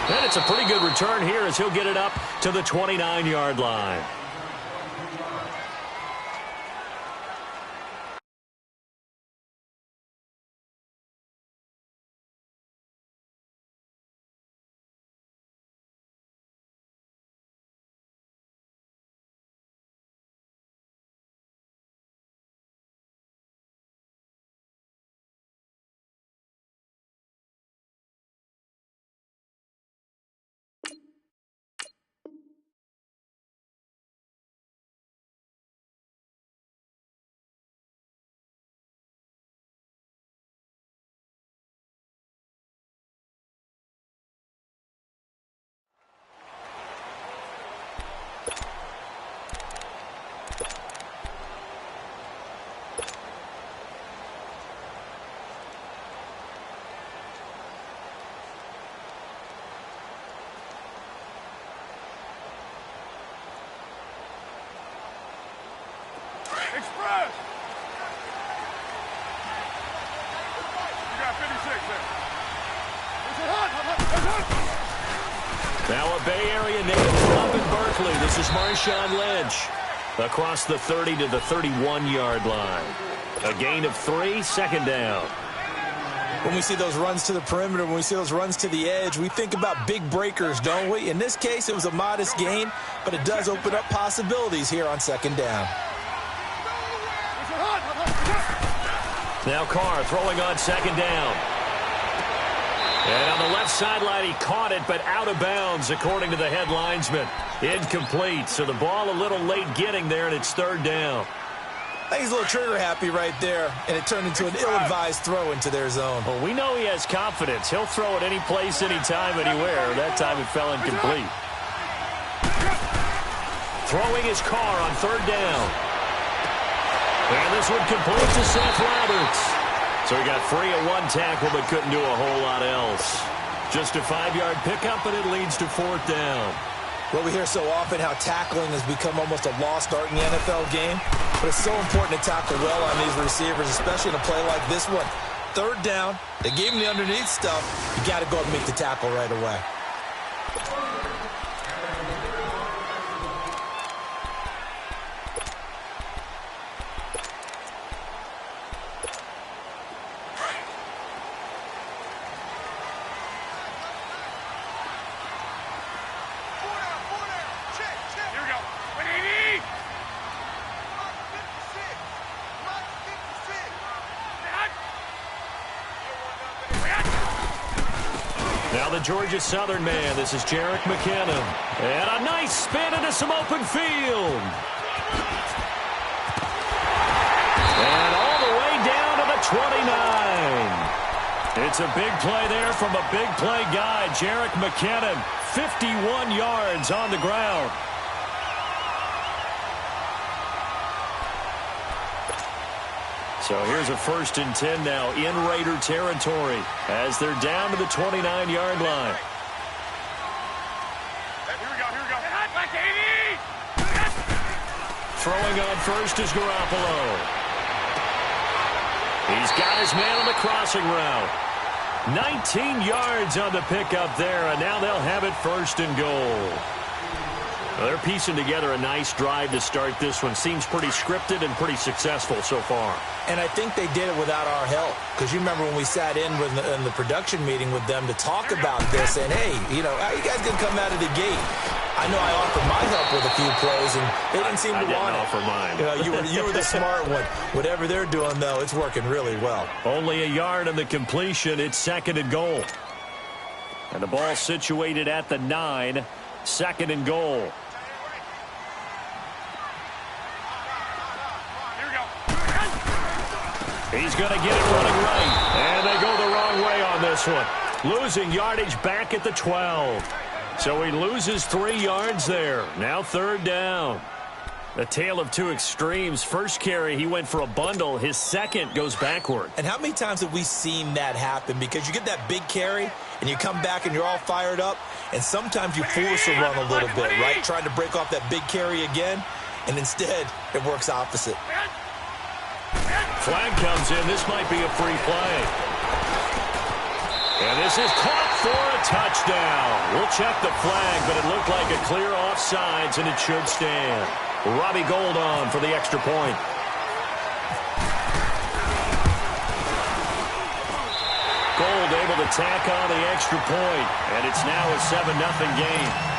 And it's a pretty good return here as he'll get it up to the 29-yard line. Express! You got 56 there. Now a Bay Area native from up in Berkeley. This is Marshawn Lynch. Across the 30 to the 31-yard line. A gain of 3, second down. When we see those runs to the perimeter, when we see those runs to the edge, we think about big breakers, don't we? In this case, it was a modest gain, but it does open up possibilities here on second down. Now Carr throwing on second down. And on the left sideline, he caught it, but out of bounds, according to the head linesman. Incomplete, so the ball a little late getting there, and it's third down. I think he's a little trigger happy right there, and it turned into an ill-advised throw into their zone. Well, we know he has confidence. He'll throw it any place, anytime, anywhere. That time it fell incomplete. Throwing his Carr on third down. And this one complete to Seth Roberts. So he got free of one tackle but couldn't do a whole lot else. Just a 5-yard pickup, and it leads to fourth down. Well, we hear so often how tackling has become almost a lost art in the NFL game. But it's so important to tackle well on these receivers, especially in a play like this one. Third down, they gave him the underneath stuff. You got to go and make the tackle right away. Now the Georgia Southern man. This is Jerick McKinnon. And a nice spin into some open field. And all the way down to the 29. It's a big play there from a big play guy, Jerick McKinnon. 51 yards on the ground. So here's a 1st and 10 now in Raider territory as they're down to the 29-yard line. Here we go. Throwing on first is Garoppolo. He's got his man on the crossing route. 19 yards on the pickup there, and now they'll have it 1st and goal. Well, they're piecing together a nice drive to start this one. Seems pretty scripted and pretty successful so far. And I think they did it without our help. Because you remember when we sat in the production meeting with them to talk about this, and hey, you know, how you guys can come out of the gate? I know I offered my help with a few plays, and they didn't seem to want it. I didn't offer mine. You were the smart one. Whatever they're doing, though, it's working really well. Only a yard on the completion. It's 2nd and goal. And the ball situated at the 9. 2nd and goal. He's going to get it running right. And they go the wrong way on this one. Losing yardage back at the 12. So he loses 3 yards there. Now 3rd down. A tale of two extremes. First carry, he went for a bundle. His second goes backward. And how many times have we seen that happen? Because you get that big carry, and you come back and you're all fired up, and sometimes you force a run a little bit, right? Trying to break off that big carry again, and instead it works opposite. Flag comes in. This might be a free play. And this is caught for a touchdown. We'll check the flag, but it looked like a clear offsides, and it should stand. Robbie Gould on for the extra point. Gould able to tack on the extra point, and it's now a 7-0 game.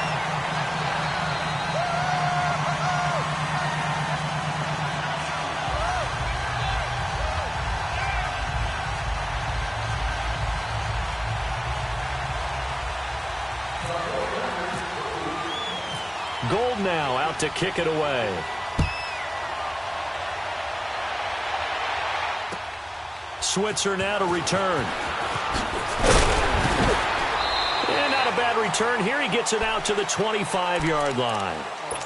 Gould now out to kick it away. Switzer now to return. And not a bad return here. He gets it out to the 25-yard line.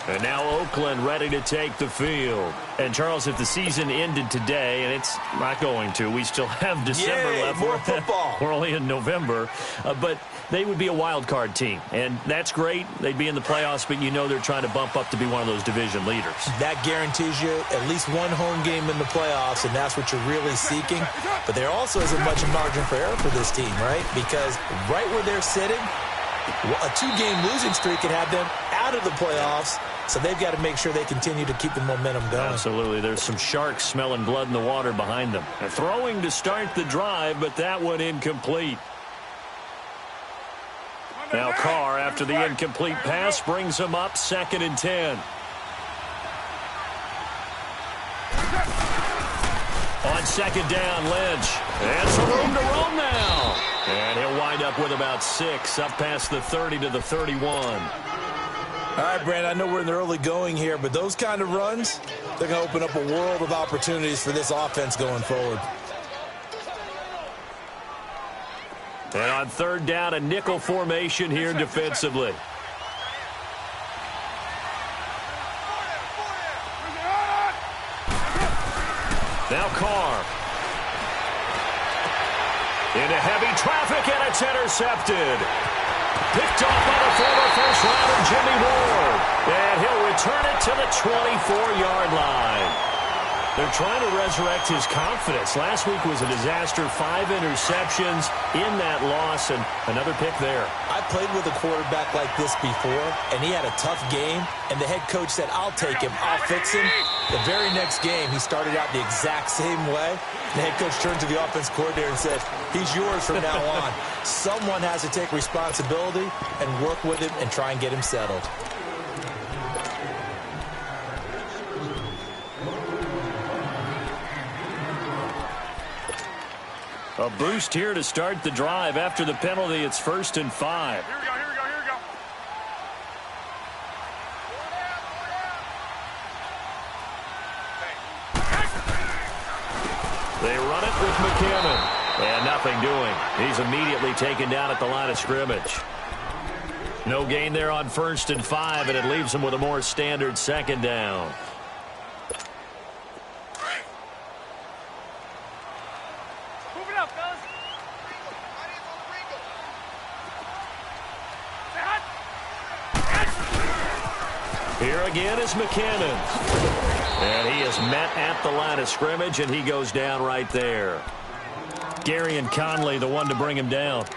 And now Oakland ready to take the field. And, Charles, if the season ended today, and it's not going to, we still have December left. More football. We're only in November. But they would be a wild card team. And that's great. They'd be in the playoffs, but you know they're trying to bump up to be one of those division leaders. That guarantees you at least one home game in the playoffs, and that's what you're really seeking. But there also isn't much margin for error for this team, right? Because right where they're sitting, a 2-game losing streak could have them out of the playoffs. So they've got to make sure they continue to keep the momentum going. Absolutely. There's some sharks smelling blood in the water behind them. They're throwing to start the drive, but that one incomplete. Now Carr, after the incomplete pass, brings him up 2nd and 10. On 2nd down, Lynch. And some room to roam now. And he'll wind up with about 6, up past the 30 to the 31. All right, Brand, I know we're in the early going here, but those kind of runs, they're going to open up a world of opportunities for this offense going forward. And on 3rd down, a nickel formation here defensively. Now Carr. Into heavy traffic, and it's intercepted. Picked off by the former first-rounder Jimmy Ward. And he'll return it to the 24-yard line. They're trying to resurrect his confidence. Last week was a disaster. 5 interceptions in that loss, and another pick there. I played with a quarterback like this before, and he had a tough game, and the head coach said, I'll take him, I'll fix him. The very next game, he started out the exact same way. The head coach turned to the offense coordinator and said, he's yours from now on. Someone has to take responsibility and work with him and try and get him settled. A boost here to start the drive. After the penalty, it's 1st and 5. Here we go, here we go, here we go. They run it with McCammon. And nothing doing. He's immediately taken down at the line of scrimmage. No gain there on 1st and 5, and it leaves him with a more standard 2nd down. Here again is McCammon. And he is met at the line of scrimmage, and he goes down right there. Gary and Conley, the one to bring him down.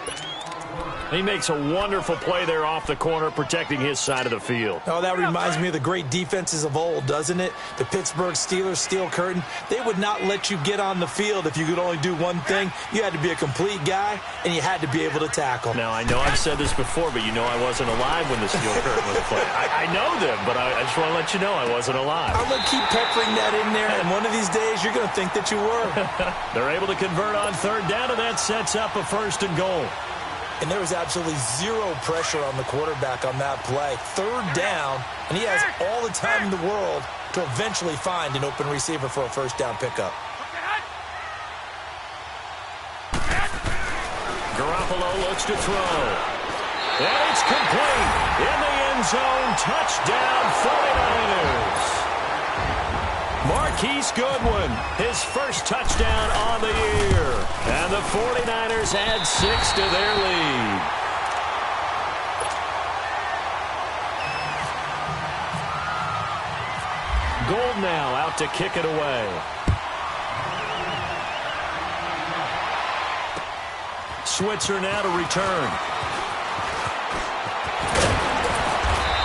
He makes a wonderful play there off the corner, protecting his side of the field. Oh, that reminds me of the great defenses of old, doesn't it? The Pittsburgh Steelers, Steel Curtain, they would not let you get on the field if you could only do one thing. You had to be a complete guy, and you had to be able to tackle. Now, I know I've said this before, but you know I wasn't alive when the Steel Curtain was playing. I know them, but I just want to let you know I wasn't alive. I'm going to keep peppering that in there, and one of these days you're going to think that you were. They're able to convert on 3rd down, and that sets up a 1st and goal. And there was absolutely zero pressure on the quarterback on that play. 3rd down, and he has all the time in the world to eventually find an open receiver for a 1st down pickup. Garoppolo looks to throw. And it's complete. In the end zone, touchdown 49ers. Marquise Goodwin, his first touchdown on the year. And the 49ers add 6 to their lead. Gould now out to kick it away. Switzer now to return.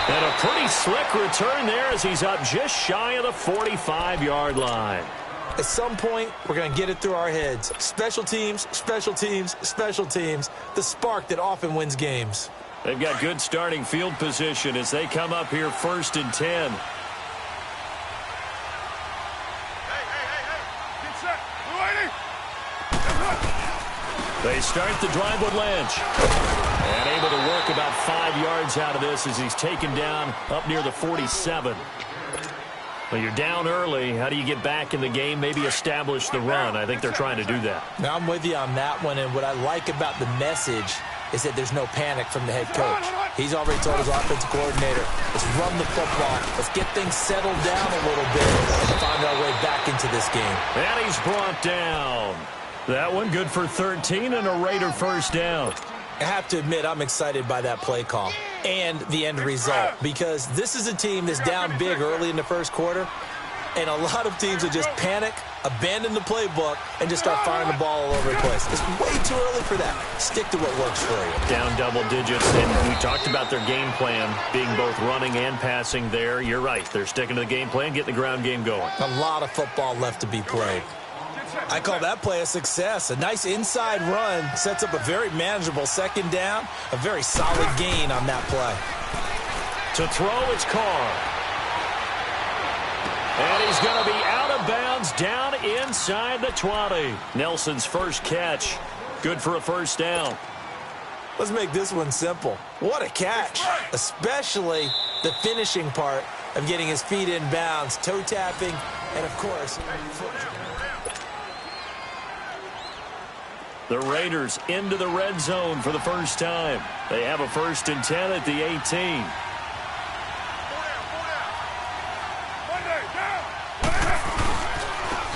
And a pretty slick return there as he's up just shy of the 45-yard line. At some point, we're going to get it through our heads. Special teams, special teams, special teams. The spark that often wins games. They've got good starting field position as they come up here 1st and 10. Get set. Lady. They start the drive with Lynch. And able to work about 5 yards out of this as he's taken down up near the 47. Well, you're down early. How do you get back in the game? Maybe establish the run. I think they're trying to do that. Now, I'm with you on that one, and what I like about the message is that there's no panic from the head coach. He's already told his offensive coordinator, let's run the football. Let's get things settled down a little bit and find our way back into this game. And he's brought down. That one good for 13 and a Raider first down. I have to admit, I'm excited by that play call and the end result because this is a team that's down big early in the first quarter, and a lot of teams will just panic, abandon the playbook, and just start firing the ball all over the place. It's way too early for that. Stick to what works for you. Down double digits, and we talked about their game plan being both running and passing there. You're right. They're sticking to the game plan, getting the ground game going. A lot of football left to be played. I call that play a success. A nice inside run sets up a very manageable second down. A very solid gain on that play. To throw, it's Carr. And he's going to be out of bounds down inside the 20. Nelson's first catch. Good for a first down. Let's make this one simple. What a catch, especially the finishing part of getting his feet in bounds, toe tapping, and, of course, foot. The Raiders into the red zone for the first time. They have a 1st and 10 at the 18.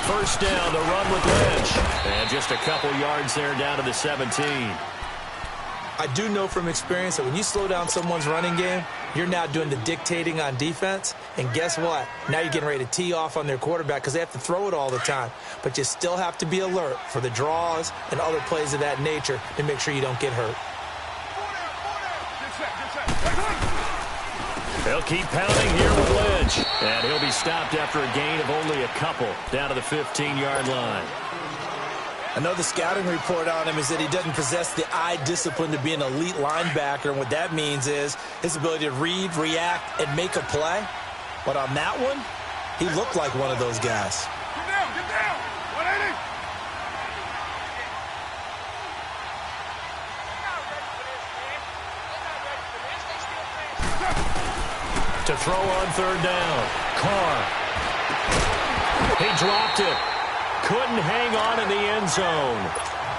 First down, the run with Lynch. And just a couple yards there down to the 17. I do know from experience that when you slow down someone's running game, you're now doing the dictating on defense. And guess what? Now you're getting ready to tee off on their quarterback because they have to throw it all the time. But you still have to be alert for the draws and other plays of that nature to make sure you don't get hurt. They'll keep pounding here with Lynch. And he'll be stopped after a gain of only a couple down to the 15-yard line. I know the scouting report on him is that he doesn't possess the eye discipline to be an elite linebacker, and what that means is his ability to read, react, and make a play. But on that one, he looked like one of those guys. Get down, get down. 180. To throw on 3rd down. Carr. He dropped it. Couldn't hang on in the end zone.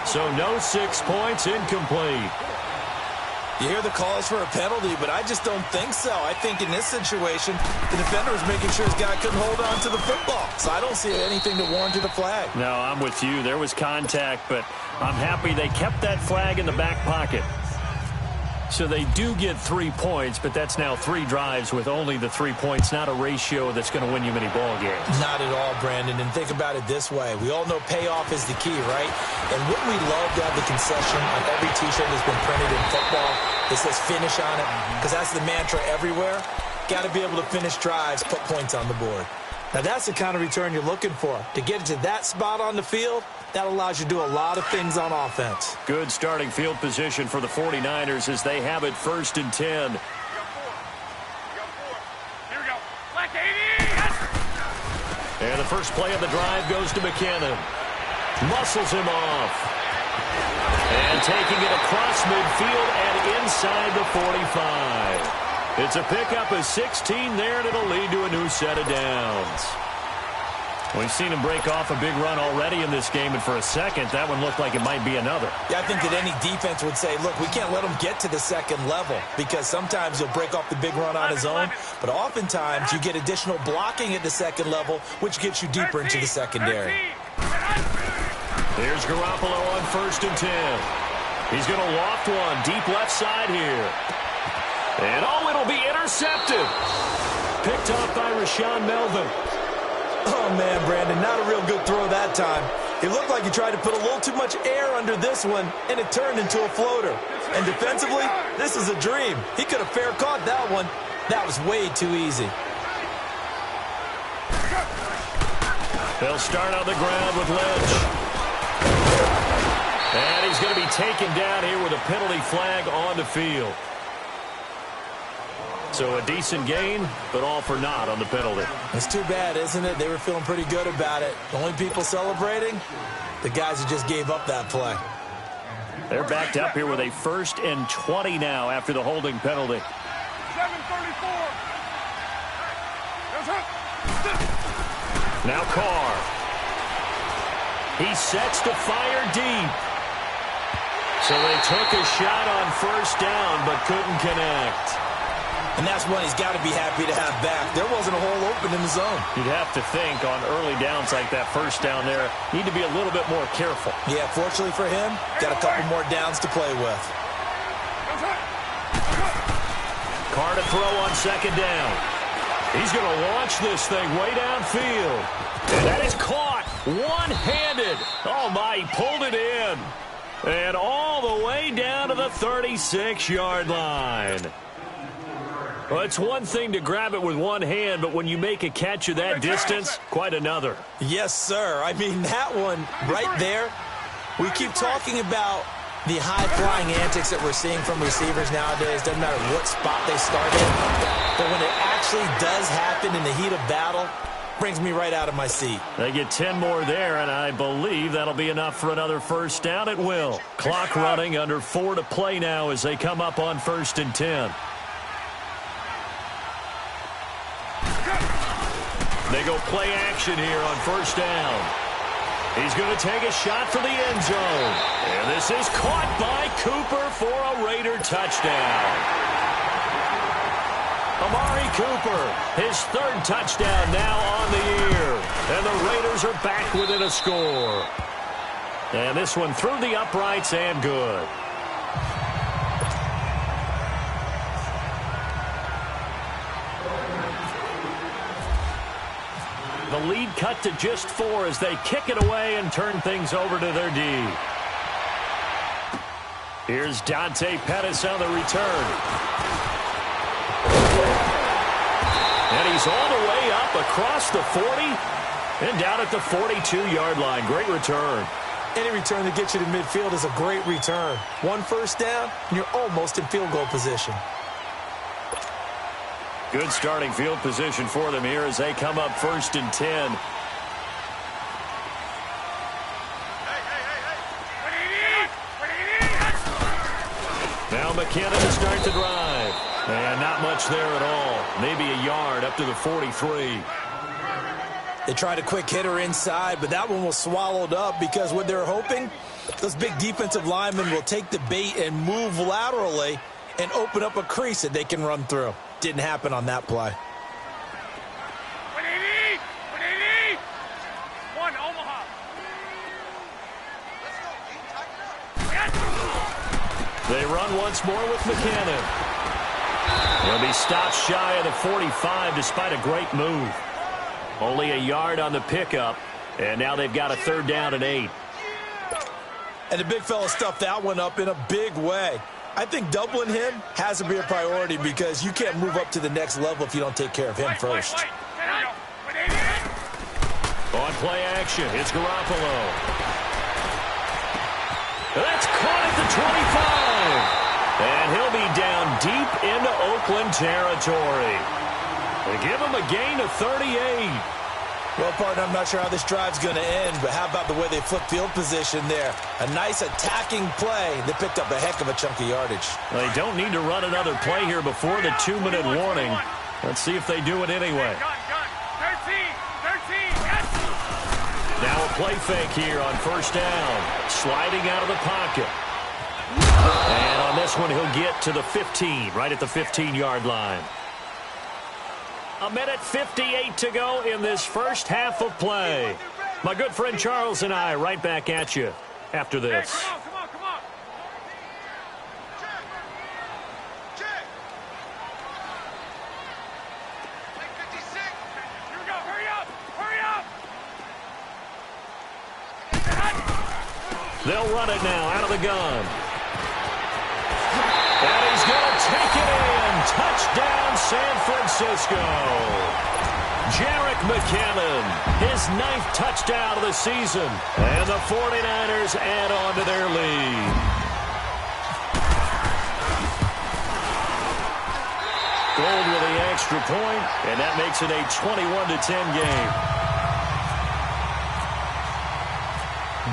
So no 6 points, incomplete. You hear the calls for a penalty, but I just don't think so. I think in this situation, the defender was making sure his guy couldn't hold on to the football. So I don't see anything to warrant a flag. No, I'm with you. There was contact, but I'm happy they kept that flag in the back pocket. So they do get 3 points, but that's now 3 drives with only the 3 points, not a ratio that's going to win you many ball games. Not at all, Brandon. And think about it this way. We all know payoff is the key, right? And wouldn't we love to have the concession on every T-shirt that's been printed in football that says finish on it? Because that's the mantra everywhere. Got to be able to finish drives, put points on the board. Now, that's the kind of return you're looking for. To get it to that spot on the field, that allows you to do a lot of things on offense. Good starting field position for the 49ers as they have it 1st and 10. Here we go. Black 80. Yes. And the first play of the drive goes to McKinnon. Muscles him off. And taking it across midfield and inside the 45. It's a pickup of 16 there, and it'll lead to a new set of downs. We've seen him break off a big run already in this game, and for a second, that one looked like it might be another. Yeah, I think that any defense would say, look, we can't let him get to the second level because sometimes he'll break off the big run on his own, but oftentimes you get additional blocking at the second level, which gets you deeper into the secondary. There's Garoppolo on 1st and 10. He's going to loft one deep left side here. And it'll be intercepted. Picked off by Rashaan Melvin. Oh, man, Brandon, not a real good throw that time. It looked like he tried to put a little too much air under this one, and it turned into a floater. And defensively, this is a dream. He could have fair caught that one. That was way too easy. They'll start on the ground with Lynch. And he's going to be taken down here with a penalty flag on the field. So a decent gain, but all for naught on the penalty. It's too bad, isn't it? They were feeling pretty good about it. The only people celebrating, the guys who just gave up that play. They're backed up here with a 1st and 20 now after the holding penalty. 7:34. Now Carr. He sets to fire deep. So they took a shot on 1st down, but couldn't connect. And that's one he's got to be happy to have back. There wasn't a hole open in the zone. You'd have to think on early downs like that 1st down there, need to be a little bit more careful. Yeah, fortunately for him, got a couple more downs to play with. Carr to throw on 2nd down. He's going to launch this thing way downfield. And that is caught one-handed. Oh, my, he pulled it in. And all the way down to the 36-yard line. Well, it's one thing to grab it with one hand, but when you make a catch of that distance, quite another. Yes, sir. I mean, that one right there, we keep talking about the high-flying antics that we're seeing from receivers nowadays. Doesn't matter what spot they start in. But when it actually does happen in the heat of battle, brings me right out of my seat. They get 10 more there, and I believe that'll be enough for another 1st down. It will. Clock running, under 4 to play now as they come up on 1st and 10. They go play action here on 1st down. He's going to take a shot for the end zone. And this is caught by Cooper for a Raider touchdown. Amari Cooper, his 3rd touchdown now on the year. And the Raiders are back within a score. And this one through the uprights and good. The lead cut to just 4 as they kick it away and turn things over to their D. Here's Dante Pettis on the return. And he's all the way up across the 40 and down at the 42-yard line. Great return. Any return that gets you to midfield is a great return. 1 1st down, and you're almost in field goal position. Good starting field position for them here as they come up 1st and 10. Now McKinnon to start the drive. And not much there at all. Maybe a yard up to the 43. They tried a quick hitter inside, but that one was swallowed up because what they're hoping, those big defensive linemen will take the bait and move laterally and open up a crease that they can run through. Didn't happen on that play. 180! 180! 1 Omaha. They run once more with McKinnon. He'll be stopped shy of the 45 despite a great move. Only a yard on the pickup, and now they've got a 3rd down and 8. And the big fella stuffed that one up in a big way. I think doubling him has to be a priority because you can't move up to the next level if you don't take care of him first. On play action, it's Garoppolo. That's caught at the 25. And he'll be down deep into Oakland territory. They give him a gain of 38. Well, partner, I'm not sure how this drive's going to end, but how about the way they flip field position there? A nice attacking play that picked up a heck of a chunk of yardage. They don't need to run another play here before the 2-minute warning. Let's see if they do it anyway. 13, yes! Now a play fake here on 1st down. Sliding out of the pocket. And on this one, he'll get to the 15, right at the 15-yard line. 1:58 to go in this first half of play. My good friend Charles and I right back at you after this. Hey, come on, come on. Check. 56. Here we go, hurry up, hurry up. They'll run it now out of the gun. And he's going to take it in. Touchdown, San Francisco. Jerick McKinnon, his 9th touchdown of the season. And the 49ers add on to their lead. Gold with the extra point, and that makes it a 21-10 game.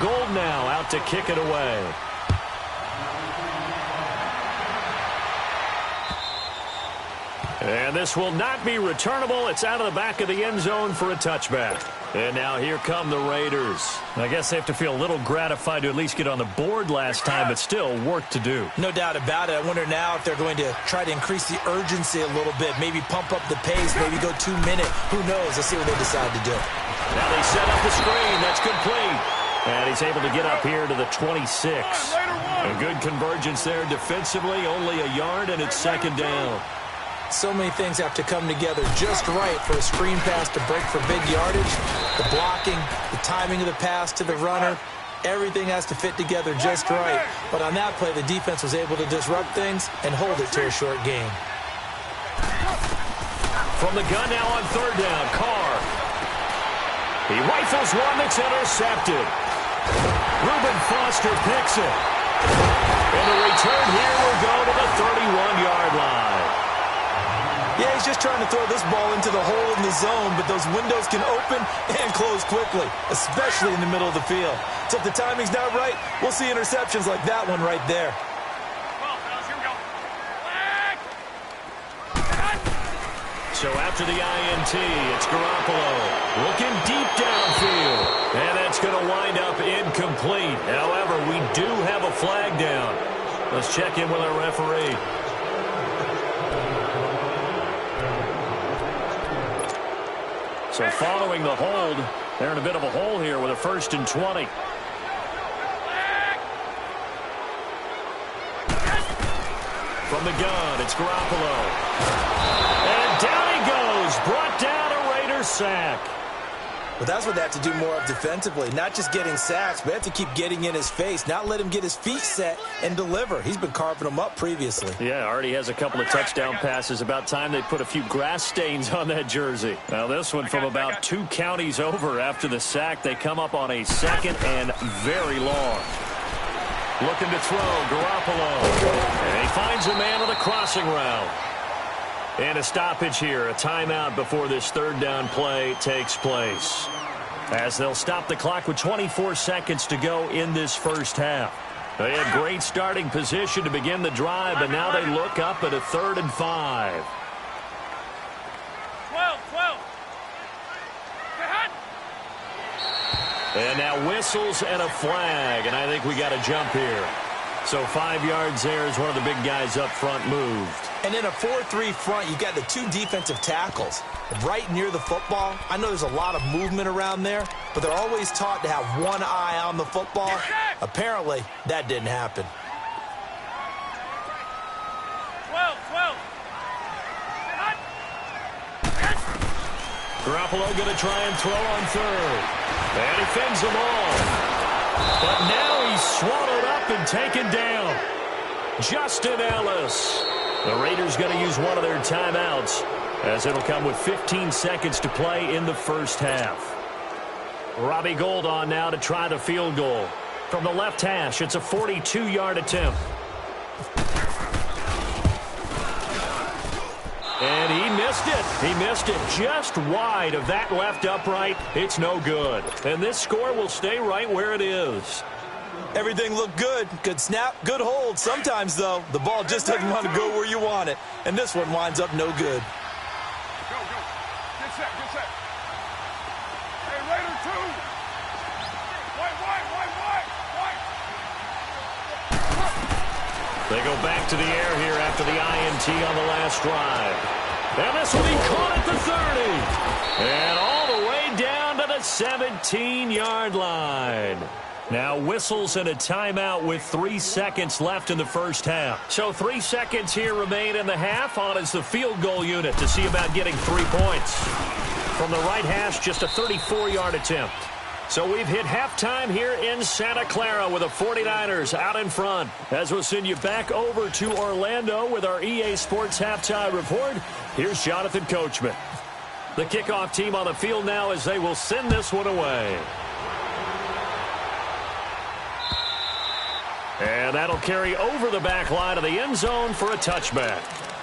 Gold now out to kick it away. And this will not be returnable. It's out of the back of the end zone for a touchback. And now here come the Raiders. I guess they have to feel a little gratified to at least get on the board last time, but still work to do. No doubt about it. I wonder now if they're going to try to increase the urgency a little bit, maybe pump up the pace, maybe go 2 minute. Who knows? Let's see what they decide to do. Now they set up the screen. That's complete. And he's able to get up here to the 26. A good convergence there defensively, only a yard, and it's second down. So many things have to come together just right for a screen pass to break for big yardage. The blocking, the timing of the pass to the runner, everything has to fit together just right. But on that play, the defense was able to disrupt things and hold it to a short game. From the gun now on third down, Carr. He rifles one that's intercepted. Reuben Foster picks it. And the return here will go to the 31-yard line. Yeah, he's just trying to throw this ball into the hole in the zone, but those windows can open and close quickly, especially in the middle of the field. So if the timing's not right, we'll see interceptions like that one right there. So after the INT, it's Garoppolo looking deep downfield. And that's going to wind up incomplete. However, we do have a flag down. Let's check in with our referee. So following the hold, they're in a bit of a hole here with a 1st and 20. From the gun, it's Garoppolo. And down he goes, brought down a Raiders sack. But that's what they have to do more of defensively, not just getting sacks, but they have to keep getting in his face, not let him get his feet set and deliver. He's been carving them up previously. Yeah, already has a couple of touchdown passes. About time they put a few grass stains on that jersey. Now this one from about 2 counties over after the sack. They come up on a 2nd and very long. Looking to throw, Garoppolo. And he finds a man on the crossing route. And a stoppage here, a timeout before this 3rd down play takes place. As they'll stop the clock with 24 seconds to go in this first half. They had great starting position to begin the drive, but now they look up at a 3rd and 5. 12. And now whistles and a flag, and I think we got a jump here. So 5 yards there as one of the big guys up front moved. And in a 4-3 front, you've got the 2 defensive tackles right near the football. I know there's a lot of movement around there, but they're always taught to have one eye on the football. Apparently, that didn't happen. 12. Garoppolo going to try and throw on 3rd. And he fends them all. But now he's swallowed up and taken down. Justin Ellis. The Raiders going to use one of their timeouts as it'll come with 15 seconds to play in the first half. Robbie Gould on now to try the field goal. From the left hash, it's a 42-yard attempt. And he missed it. He missed it just wide of that left upright. It's no good. And this score will stay right where it is. Everything looked good. Good snap, good hold. Sometimes, though, the ball just doesn't want to go where you want it. And this one winds up no good. Go. Get set. Hey, Raider 2. White. They go back to the air here after the INT on the last drive. And this will be caught at the 30. And all the way down to the 17-yard line. Now whistles and a timeout with 3 seconds left in the first half. So 3 seconds here remain in the half. On is the field goal unit to see about getting 3 points. From the right hash, just a 34-yard attempt. So we've hit halftime here in Santa Clara with the 49ers out in front. As we'll send you back over to Orlando with our EA Sports Halftime Report, here's Jonathan Coachman. The kickoff team on the field now as they will send this one away. And that'll carry over the back line of the end zone for a touchback.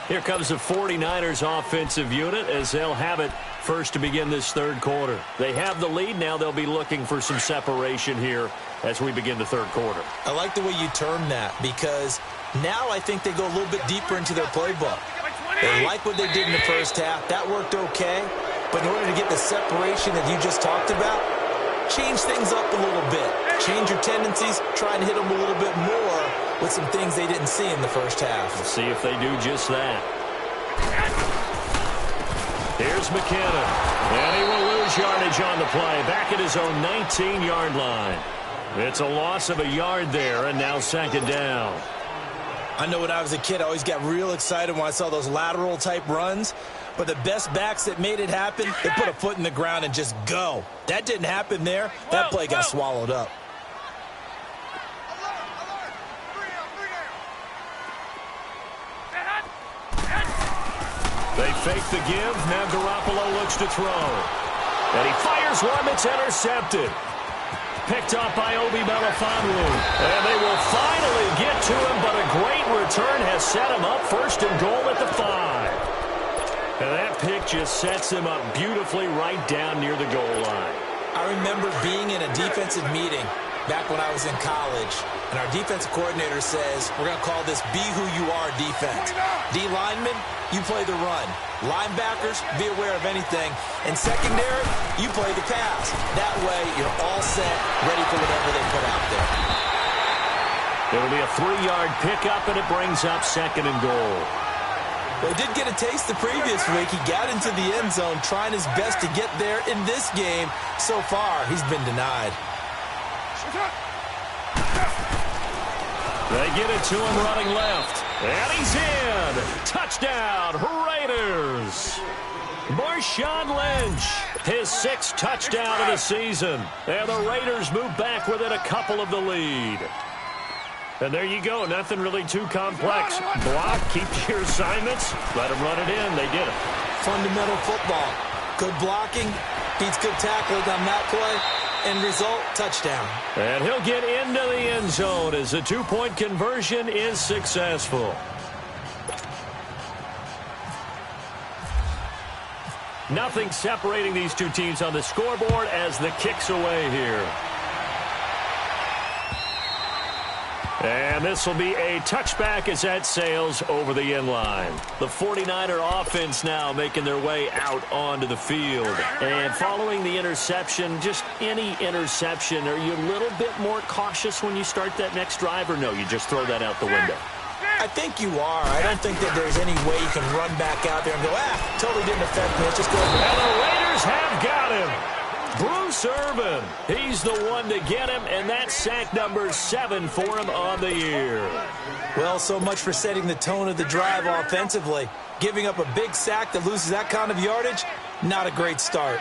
Here comes the 49ers offensive unit as they'll have it first to begin this third quarter. They have the lead. Now they'll be looking for some separation here as we begin the third quarter. I like the way you term that because now I think they go a little bit deeper into their playbook. They like what they did in the first half. That worked okay. But in order to get the separation that you just talked about, change things up a little bit. Change your tendencies. Try and hit them a little bit more with some things they didn't see in the first half. We'll see if they do just that. Here's McKinnon. And he will lose yardage on the play. Back at his own 19-yard line. It's a loss of a yard there, and now second down. I know when I was a kid, I always got real excited when I saw those lateral-type runs. But the best backs that made it happen, they put a foot in the ground and just go. That didn't happen there. That play got swallowed up. They fake the give. Now Garoppolo looks to throw. And he fires one that's intercepted. Picked off by Obi Melifonwu. And they will finally get to him, but a great return has set him up first and goal at the 5. And that pick just sets him up beautifully right down near the goal line. I remember being in a defensive meeting back when I was in college, and our defensive coordinator says, we're going to call this Be Who You Are defense. D linemen, you play the run. Linebackers, be aware of anything. And secondary, you play the pass. That way, you're all set, ready for whatever they put out there. It'll be a 3-yard pickup, and it brings up second and goal. Well, he did get a taste the previous week. He got into the end zone, trying his best to get there in this game. So far, he's been denied. They get it to him running left. And he's in. Touchdown, Raiders. Marshawn Lynch, his 6th touchdown of the season. And the Raiders move back within a couple of the lead. And there you go. Nothing really too complex. Block, keep your assignments, let them run it in. They did it. Fundamental football. Good blocking, beats good tackling on that play. End result, touchdown. And he'll get into the end zone as the 2-point conversion is successful. Nothing separating these two teams on the scoreboard as the kick's away here. And this will be a touchback as that sails over the end line. The 49er offense now making their way out onto the field. And following the interception, just any interception, are you a little bit more cautious when you start that next drive, or no, you just throw that out the window? I think you are. I don't think that there's any way you can run back out there and go, totally didn't affect me. It's just go. And the Raiders have got him. Bruce Irvin, he's the one to get him, and that's sack number 7 for him on the year. Well, so much for setting the tone of the drive offensively. Giving up a big sack that loses that kind of yardage, not a great start.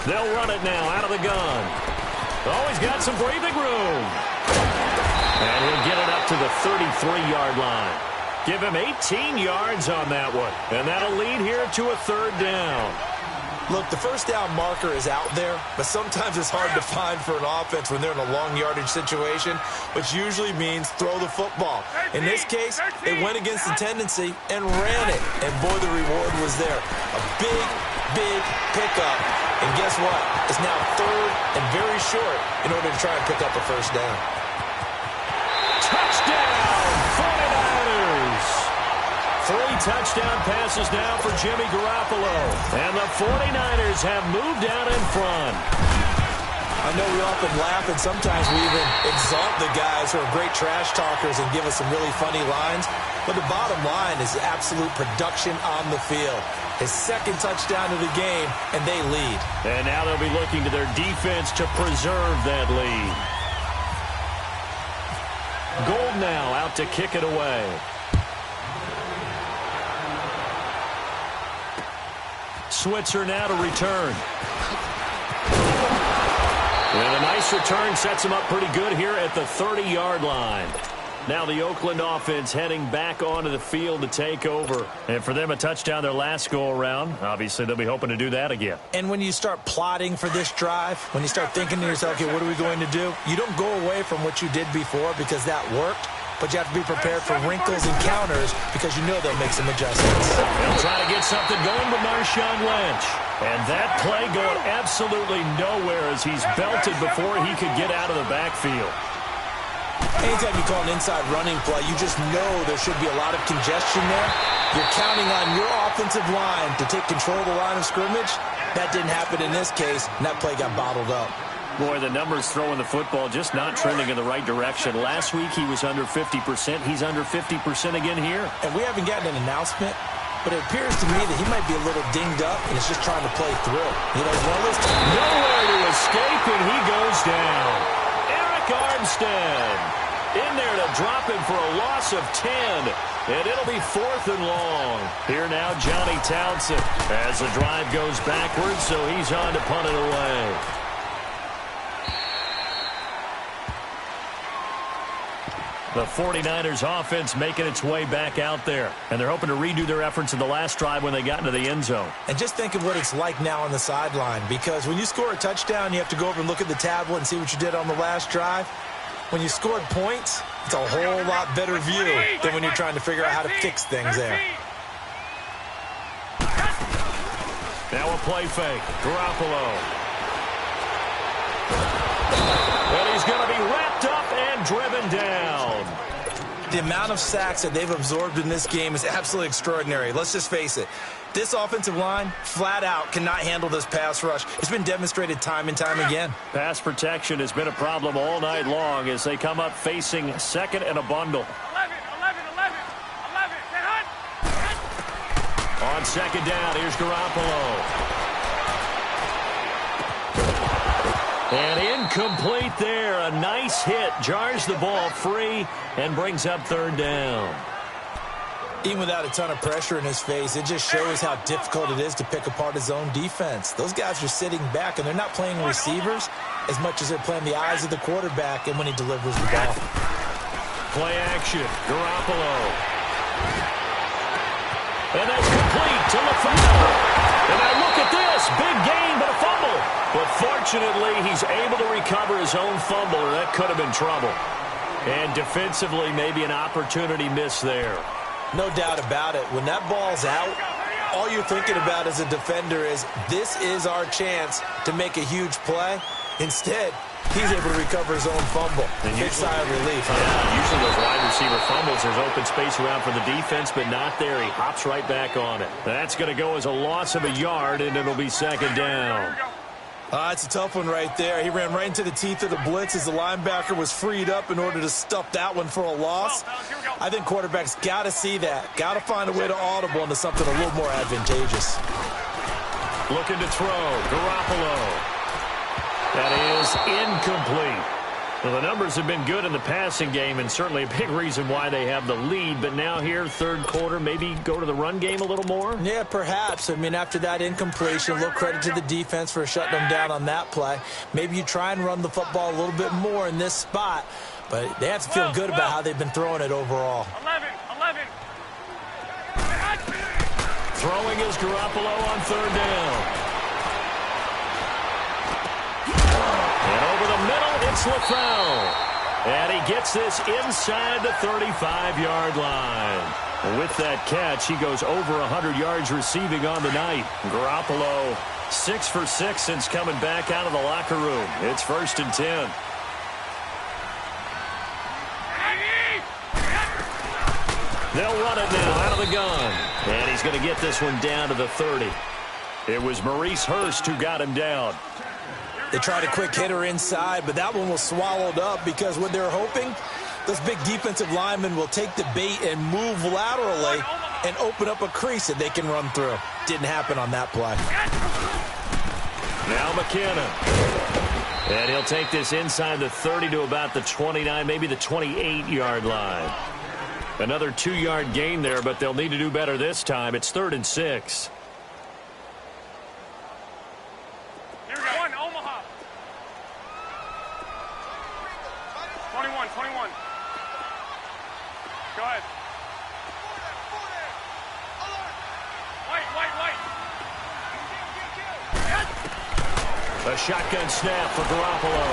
They'll run it now out of the gun. Oh, he's got some breathing room. And he'll get it up to the 33-yard line. Give him 18 yards on that one, and that'll lead here to a 3rd down. Look, the first down marker is out there, but sometimes it's hard to find for an offense when they're in a long yardage situation, which usually means throw the football. In this case, they went against the tendency and ran it, and boy, the reward was there. A big, big pickup, and guess what? It's now 3rd and very short in order to try and pick up a first down. Touchdown, 49ers! 3 touchdown passes now for Jimmy Garoppolo. And the 49ers have moved out in front. I know we often laugh, and sometimes we even exalt the guys who are great trash talkers and give us some really funny lines. But the bottom line is absolute production on the field. His 2nd touchdown of the game, and they lead. And now they'll be looking to their defense to preserve that lead. Gold now out to kick it away. Switzer now to return. And a nice return sets him up pretty good here at the 30-yard line. Now the Oakland offense heading back onto the field to take over. And for them, a touchdown their last go-around. Obviously, they'll be hoping to do that again. And when you start plotting for this drive, when you start thinking to yourself, okay, what are we going to do? You don't go away from what you did before because that worked. But you have to be prepared for wrinkles and counters because you know they'll make some adjustments. They'll try to get something going with Marshawn Lynch. And that play going absolutely nowhere as he's belted before he could get out of the backfield. Anytime you call an inside running play, you just know there should be a lot of congestion there. You're counting on your offensive line to take control of the line of scrimmage. That didn't happen in this case, and that play got bottled up. Boy, the numbers throwing the football just not trending in the right direction. Last week he was under 50%. He's under 50% again here. And we haven't gotten an announcement, but it appears to me that he might be a little dinged up and is just trying to play through. You know, one of those times. Nowhere to escape, and he goes down. Eric Armstead in there to drop him for a loss of 10. And it'll be 4th and long. Here now, Johnny Townsend as the drive goes backwards, so he's on to punt it away. The 49ers offense making its way back out there. And they're hoping to redo their efforts in the last drive when they got into the end zone. And just think of what it's like now on the sideline. Because when you score a touchdown, you have to go over and look at the tablet and see what you did on the last drive. When you scored points, it's a whole lot better view than when you're trying to figure out how to fix things there. Now a play fake. Garoppolo. And he's going to be wrapped up and driven down. The amount of sacks that they've absorbed in this game is absolutely extraordinary. Let's just face it. This offensive line, flat out, cannot handle this pass rush. It's been demonstrated time and time again. Pass protection has been a problem all night long as they come up facing second and a bundle. 11, get hot. On second down, here's Garoppolo. And incomplete there. A nice hit. Jars the ball free and brings up 3rd down. Even without a ton of pressure in his face, it just shows how difficult it is to pick apart his own defense. Those guys are sitting back, and they're not playing receivers as much as they're playing the eyes of the quarterback and when he delivers the ball. Play action. Garoppolo. And that's complete to LaFleur. And now look at this. Big gain, but a fumble. But fortunately, he's able to recover his own fumble, or that could have been trouble. And defensively, maybe an opportunity missed there. No doubt about it. When that ball's out, all you're thinking about as a defender is, this is our chance to make a huge play. Instead, he's able to recover his own fumble. Big sigh of relief. Huh? Yeah, usually those wide receiver fumbles, there's open space around for the defense, but not there. He hops right back on it. That's going to go as a loss of a yard, and it'll be 2nd down. It's a tough one right there. He ran right into the teeth of the blitz as the linebacker was freed up in order to stuff that one for a loss. I think quarterbacks got to see that. Got to find a way to audible into something a little more advantageous. Looking to throw. Garoppolo. That is incomplete. Well, the numbers have been good in the passing game, and certainly a big reason why they have the lead. But now here, 3rd quarter, maybe go to the run game a little more? Yeah, perhaps. I mean, after that incompletion, a little credit to the defense for shutting them down on that play. Maybe you try and run the football a little bit more in this spot, but they have to feel good about how they've been throwing it overall. 11. Throwing is Garoppolo on 3rd down. And over the middle, it's LaFleur. And he gets this inside the 35-yard line. With that catch, he goes over 100 yards receiving on the night. Garoppolo, 6 for 6 since coming back out of the locker room. It's 1st and 10. They'll run it now out of the gun. And he's going to get this one down to the 30. It was Maurice Hurst who got him down. They tried a quick hitter inside, but that one was swallowed up because what they're hoping, those big defensive linemen will take the bait and move laterally and open up a crease that they can run through. Didn't happen on that play. Now McKinnon. And he'll take this inside the 30 to about the 29, maybe the 28-yard line. Another 2-yard gain there, but they'll need to do better this time. It's 3rd and 6. Go ahead. A shotgun snap for Garoppolo.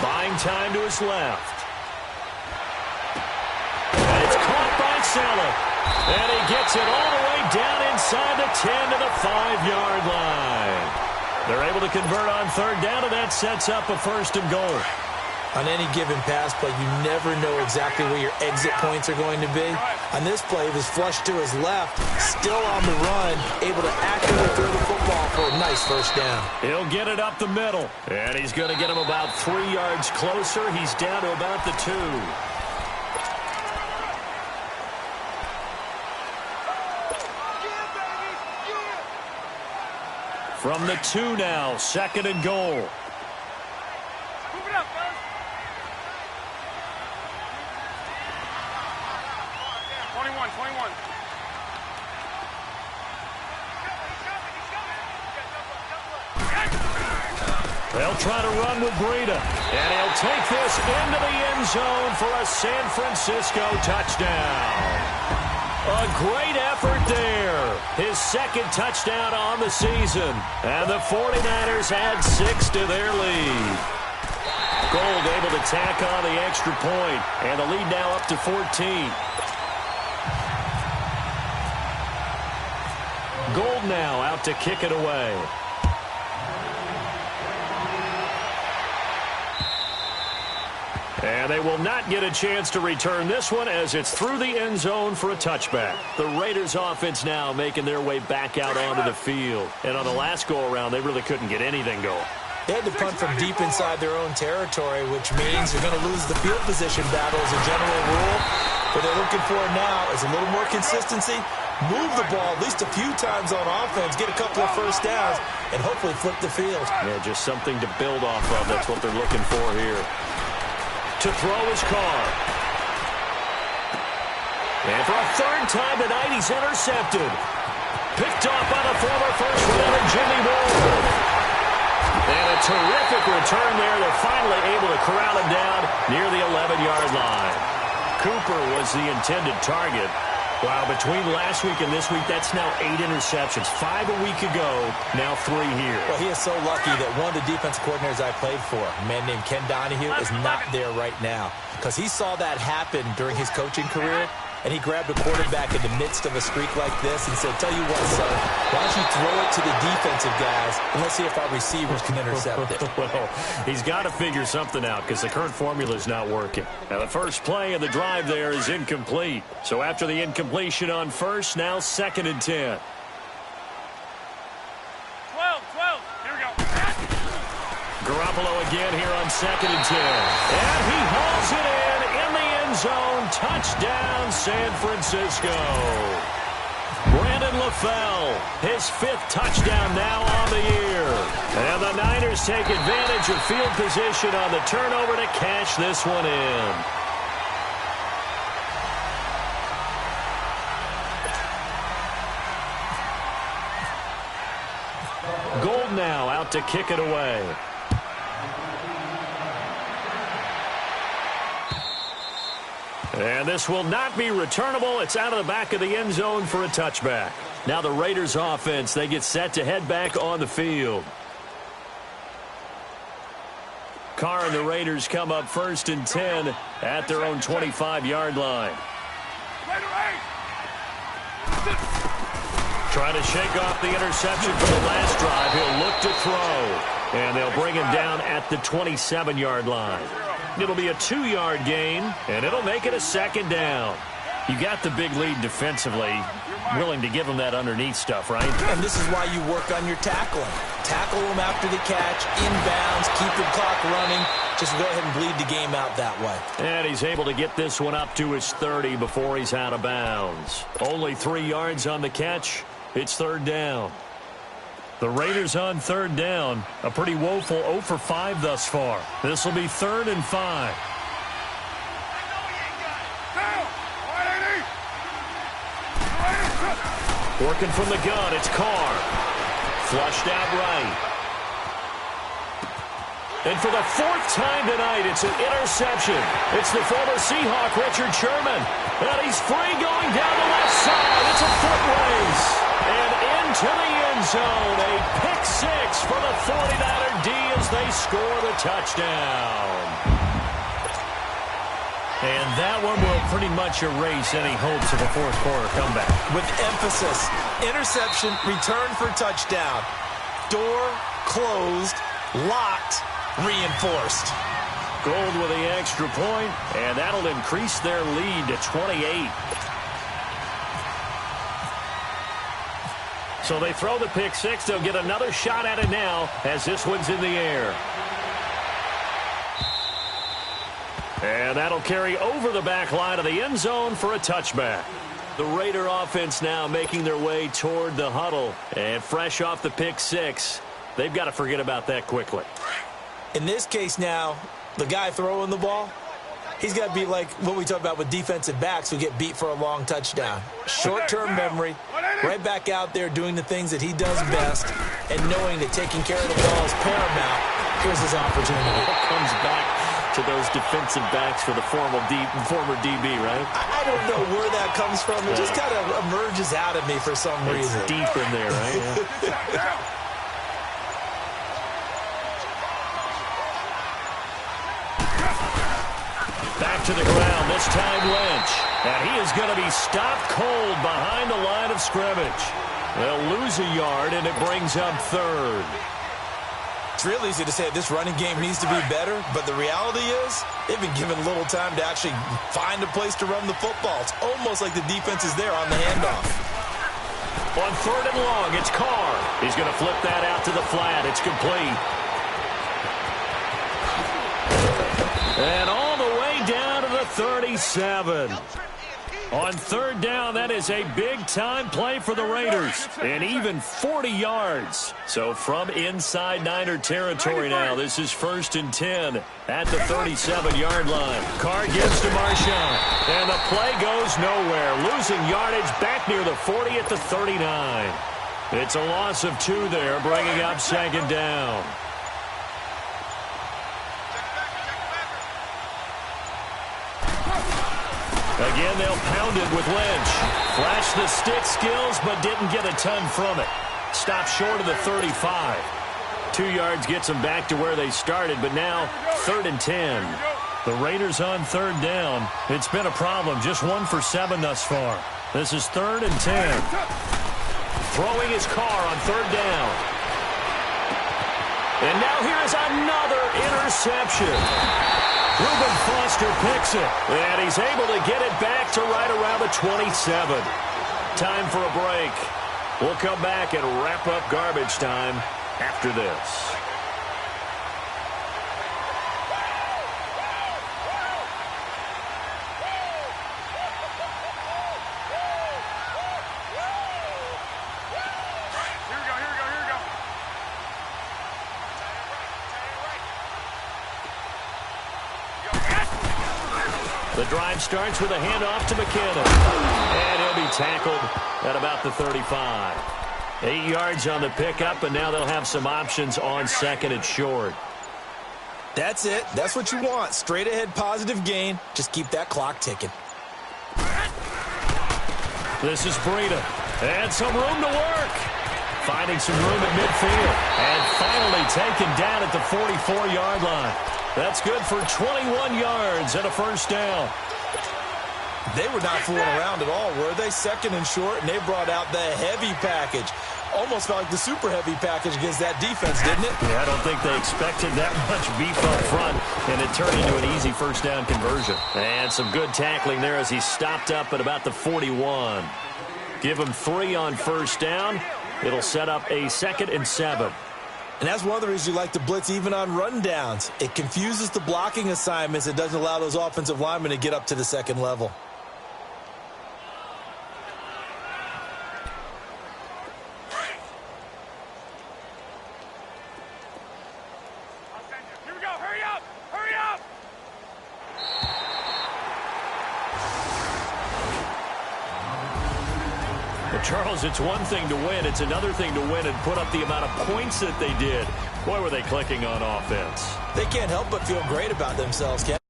Buying time to his left. And it's caught by Salah. And he gets it all the way down inside the 10 to the 5-yard line. They're able to convert on third down, and that sets up a 1st and goal. On any given pass play, you never know exactly where your exit points are going to be. On this play, it was flushed to his left, still on the run, able to accurately throw the football for a nice 1st down. He'll get it up the middle, and he's going to get him about 3 yards closer. He's down to about the 2. From the 2 now, 2nd and goal. Move it up, fellas. 21. They'll try to run with Breida, and he'll take this into the end zone for a San Francisco touchdown. A great effort there. His 2nd touchdown on the season. And the 49ers add 6 to their lead. Gold able to tack on the extra point, and the lead now up to 14. Gold now out to kick it away. And they will not get a chance to return this one as it's through the end zone for a touchback. The Raiders offense now making their way back out onto the field. And on the last go-around, they really couldn't get anything going. They had to punt from deep inside their own territory, which means they're going to lose the field position battle as a general rule. What they're looking for now is a little more consistency, move the ball at least a few times on offense, get a couple of 1st downs, and hopefully flip the field. Yeah, just something to build off of. That's what they're looking for here. To throw his Carr. And for a 3rd time tonight, he's intercepted. Picked off by the former first-rounder Jimmy Ward. And a terrific return there. They're finally able to corral him down near the 11-yard line. Cooper was the intended target. Wow, between last week and this week, that's now 8 interceptions. 5 a week ago, now 3 here. Well, he is so lucky that one of the defense coordinators I played for, a man named Ken Donahue, is not there right now. Because he saw that happen during his coaching career, and he grabbed a quarterback in the midst of a streak like this and said, tell you what, son, why don't you throw it to the defensive guys, and let's see if our receivers can intercept it. Well, he's got to figure something out because the current formula is not working. Now, the first play of the drive there is incomplete. So after the incompletion on 1st, now 2nd and 10. 12. Here we go. Garoppolo again here on 2nd and 10. And he hauls it in the end zone. Touchdown, San Francisco. Brandon LaFell, his 5th touchdown now on the year. And the Niners take advantage of field position on the turnover to cash this one in. Gold now out to kick it away. And this will not be returnable. It's out of the back of the end zone for a touchback. Now the Raiders offense, they get set to head back on the field. Carr and the Raiders come up 1st and 10 at their own 25-yard line. Trying to shake off the interception from the last drive. He'll look to throw. And they'll bring him down at the 27-yard line. It'll be a 2-yard gain, and it'll make it a 2nd down. You got the big lead defensively. Willing to give them that underneath stuff, right? And this is why you work on your tackling. Tackle them after the catch, inbounds, keep the clock running. Just go ahead and bleed the game out that way. And he's able to get this one up to his 30 before he's out of bounds. Only 3 yards on the catch. It's 3rd down. The Raiders on 3rd down. A pretty woeful 0 for 5 thus far. This will be 3rd and 5. Working from the gun, it's Carr. Flushed out right. And for the fourth time tonight, it's an interception. It's the former Seahawk, Richard Sherman. And he's free going down the left side. It's a foot race. And into the end zone. A pick six for the 49er D as they score the touchdown. And that one will pretty much erase any hopes of a fourth quarter comeback. With emphasis, interception, return for touchdown. Door closed, locked, reinforced. Gold with the extra point, and that'll increase their lead to 28. So they throw the pick six. They'll get another shot at it now as this one's in the air. And that'll carry over the back line of the end zone for a touchback. The Raider offense now making their way toward the huddle. And fresh off the pick six, they've got to forget about that quickly. In this case now, the guy throwing the ball, he's got to be like what we talk about with defensive backs who get beat for a long touchdown. Short-term memory, right back out there doing the things that he does best, and knowing that taking care of the ball is paramount. Here's his opportunity. It comes back to those defensive backs for the former DB, right? I don't know where that comes from. It just kind of emerges out of me for some reason. It's deep in there, right? Yeah. Back to the ground, this time Lynch. And he is going to be stopped cold behind the line of scrimmage. They'll lose a yard, and it brings up third. It's real easy to say this running game needs to be better, but the reality is they've been given little time to actually find a place to run the football. It's almost like the defense is there on the handoff. On third and long, it's Carr. He's going to flip that out to the flat. It's complete. And all the way down to the 37. On third down, that is a big-time play for the Raiders. And even 40 yards. So from inside Niner territory now, this is 1st and 10 at the 37-yard line. Carr gives to Marshawn. And the play goes nowhere. Losing yardage back near the 40 at the 39. It's a loss of 2 there, bringing up 2nd down. Again, they'll pound it with Lynch. Flashed the stick skills, but didn't get a ton from it. Stopped short of the 35. 2 yards gets them back to where they started, but now 3rd and 10. The Raiders on 3rd down. It's been a problem. Just 1 for 7 thus far. This is 3rd and 10. Throwing his Carr on 3rd down. And now here is another interception. Reuben Foster picks it, and he's able to get it back to right around the 27. Time for a break. We'll come back and wrap up garbage time after this. The drive starts with a handoff to McKinnon. And he'll be tackled at about the 35. 8 yards on the pickup, and now they'll have some options on 2nd and short. That's it. That's what you want. Straight ahead positive gain. Just keep that clock ticking. This is Breida. And some room to work. Finding some room at midfield. And finally taken down at the 44-yard line. That's good for 21 yards and a 1st down. They were not fooling around at all, were they? 2nd and short, and they brought out the heavy package. Almost felt like the super heavy package against that defense, didn't it? Yeah, I don't think they expected that much beef up front, and it turned into an easy 1st down conversion. And some good tackling there as he stopped up at about the 41. Give him 3 on 1st down. It'll set up a 2nd and 7. And that's one of the reasons you like to blitz even on rundowns. It confuses the blocking assignments. It doesn't allow those offensive linemen to get up to the 2nd level. Here we go. Hurry up. Hurry up. But Charles, it's one thing to win. It's another thing to win and put up the amount of points that they did. Boy, were they clicking on offense. They can't help but feel great about themselves, Ken.